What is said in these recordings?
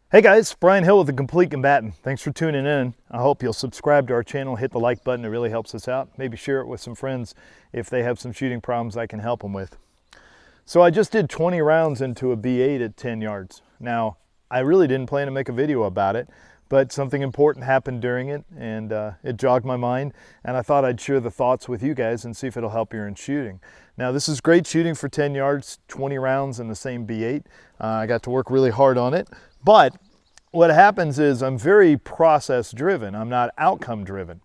Hey guys, Brian Hill with the Complete Combatant. Thanks for tuning in. I hope you'll subscribe to our channel, hit the like button, it really helps us out. Maybe share it with some friends if they have some shooting problems I can help them with. So I just did 20 rounds into a B8 at 10 yards. Now, I really didn't plan to make a video about it, but something important happened during it and it jogged my mind, and I thought I'd share the thoughts with you guys and see if it'll help you in shooting. Now, this is great shooting for 10 yards, 20 rounds in the same B8. I got to work really hard on it, but what happens is I'm very process driven. I'm not outcome driven.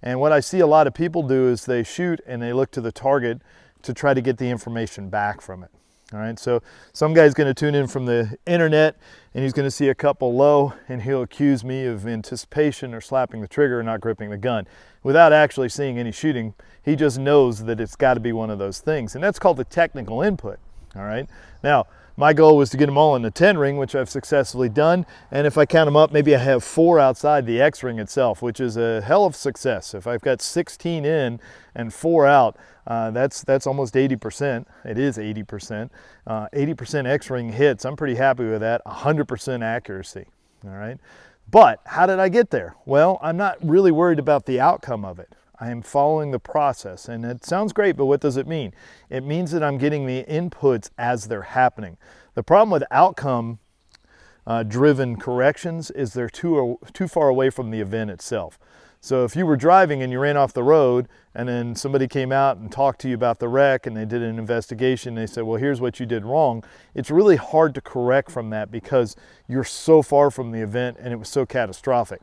And what I see a lot of people do is they shoot and they look to the target to try to get the information back from it. All right, so some guy's going to tune in from the internet and he's going to see a couple low and he'll accuse me of anticipation or slapping the trigger or not gripping the gun. Without actually seeing any shooting, he just knows that it's got to be one of those things. And that's called the technical input. All right, now my goal was to get them all in the 10 ring, which I've successfully done. And if I count them up, maybe I have 4 outside the X ring itself, which is a hell of success. If I've got 16 in and 4 out, that's almost 80%. It is 80%. 80% X ring hits. I'm pretty happy with that. 100% accuracy. All right. But how did I get there? Well, I'm not really worried about the outcome of it. I am following the process, and it sounds great, but what does it mean? It means that I'm getting the inputs as they're happening. The problem with outcome driven corrections is they're too far away from the event itself. So if you were driving and you ran off the road and then somebody came out and talked to you about the wreck and they did an investigation, they said, well, here's what you did wrong. It's really hard to correct from that because you're so far from the event and it was so catastrophic.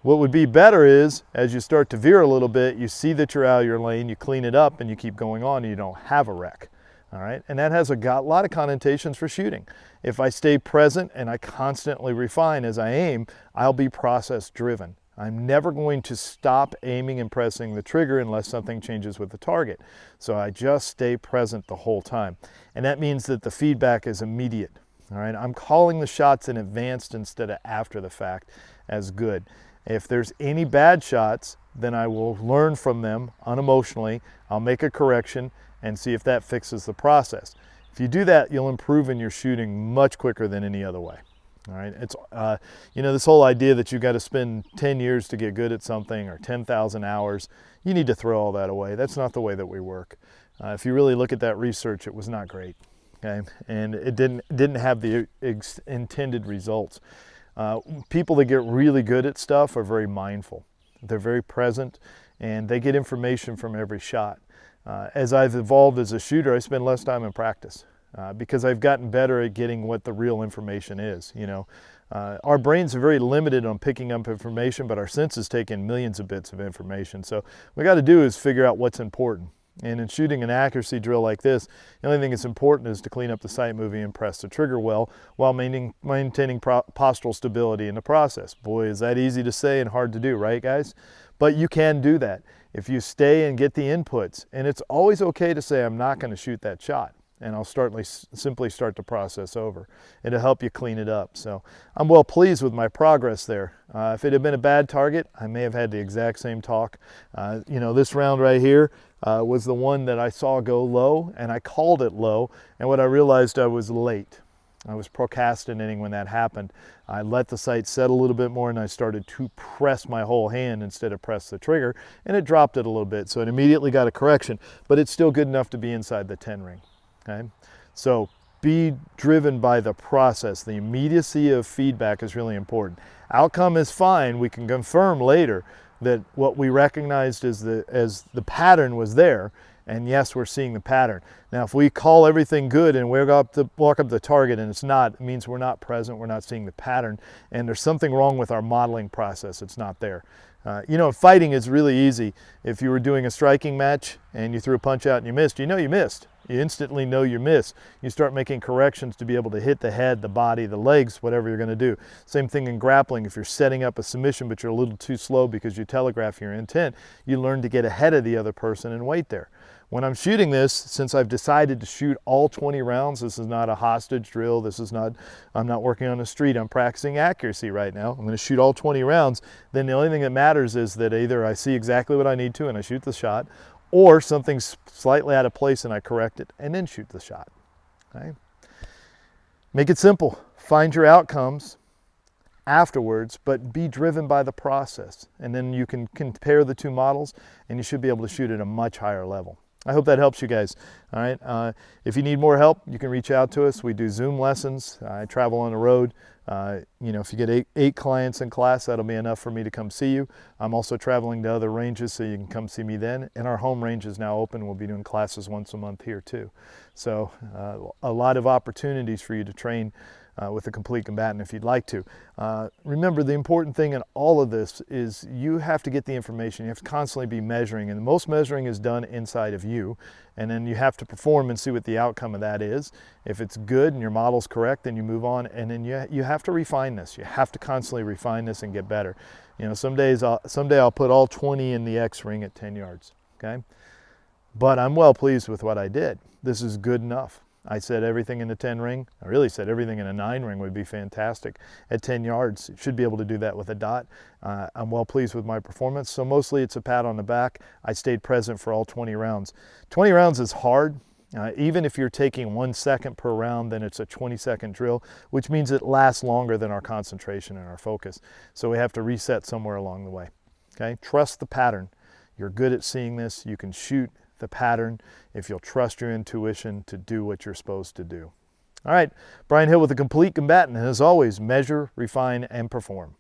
What would be better is, as you start to veer a little bit, you see that you're out of your lane, you clean it up, and you keep going on, and you don't have a wreck. All right, and that has a lot of connotations for shooting. If I stay present and I constantly refine as I aim, I'll be process driven. I'm never going to stop aiming and pressing the trigger unless something changes with the target. So I just stay present the whole time. And that means that the feedback is immediate. All right, I'm calling the shots in advance instead of after the fact as good. If there's any bad shots, then I will learn from them unemotionally. I'll make a correction and see if that fixes the process. If you do that, you'll improve in your shooting much quicker than any other way. All right, it's you know, this whole idea that you've got to spend 10 years to get good at something or 10,000 hours, you need to throw all that away. That's not the way that we work. If you really look at that research, it was not great. Okay, and it didn't have the intended results. People that get really good at stuff are very mindful. They're very present and they get information from every shot. As I've evolved as a shooter, I spend less time in practice because I've gotten better at getting what the real information is. You know, our brains are very limited on picking up information, but our senses take in millions of bits of information. So what we got to do is figure out what's important. And in shooting an accuracy drill like this, the only thing that's important is to clean up the sight moving and press the trigger well while maintaining postural stability in the process. Boy, is that easy to say and hard to do, right guys? But you can do that if you stay and get the inputs. And it's always okay to say, I'm not going to shoot that shot. And I'll simply start the process over. It'll help you clean it up. So I'm well pleased with my progress there. If it had been a bad target, I may have had the exact same talk. You know, this round right here was the one that I saw go low, and I called it low. And what I realized, I was late. I was procrastinating when that happened. I let the sight set a little bit more and I started to press my whole hand instead of press the trigger, and it dropped it a little bit. So it immediately got a correction, but it's still good enough to be inside the 10 ring. Okay? So be driven by the process. The immediacy of feedback is really important. Outcome is fine. We can confirm later that what we recognized as the pattern was there, and yes, we're seeing the pattern. Now, if we call everything good and we walk up the target and it's not, it means we're not present, we're not seeing the pattern, and there's something wrong with our modeling process. It's not there. You know, fighting is really easy. If you were doing a striking match and you threw a punch out and you missed, you know you missed. You instantly know you miss. You start making corrections to be able to hit the head, the body, the legs, whatever you're going to do. Same thing in grappling. If you're setting up a submission but you're a little too slow because you telegraph your intent, you learn to get ahead of the other person and wait there. When I'm shooting this, since I've decided to shoot all 20 rounds, this is not a hostage drill, I'm not working on the street, I'm practicing accuracy right now. I'm going to shoot all 20 rounds, then the only thing that matters is that either I see exactly what I need to and I shoot the shot, or something's slightly out of place and I correct it and then shoot the shot. Okay? Make it simple. Find your outcomes, afterwards, but be driven by the process. And then you can compare the two models and you should be able to shoot at a much higher level. I hope that helps you guys. All right. If you need more help, you can reach out to us. We do Zoom lessons. I travel on the road. You know, if you get eight clients in class, that'll be enough for me to come see you. I'm also traveling to other ranges, so you can come see me then. And our home range is now open. We'll be doing classes once a month here too. So a lot of opportunities for you to train with a Complete Combatant if you'd like to. Remember, the important thing in all of this is you have to get the information. You have to constantly be measuring, and most measuring is done inside of you, and then you have to perform and see what the outcome of that is. If it's good and your model's correct, then you move on, and then you have to refine this. You have to constantly refine this and get better. You know, someday I'll put all 20 in the X ring at 10 yards, okay? But I'm well pleased with what I did. This is good enough. I said everything in the 10 ring. I really said everything in a 9 ring would be fantastic. At 10 yards, should be able to do that with a dot. I'm well pleased with my performance. So mostly it's a pat on the back. I stayed present for all 20 rounds. 20 rounds is hard. Even if you're taking 1 second per round, then it's a 20-second drill, which means it lasts longer than our concentration and our focus. So we have to reset somewhere along the way. Okay? Trust the pattern. You're good at seeing this. You can shoot the pattern if you'll trust your intuition to do what you're supposed to do. All right, Brian Hill with the Complete Combatant, and as always, measure, refine, and perform.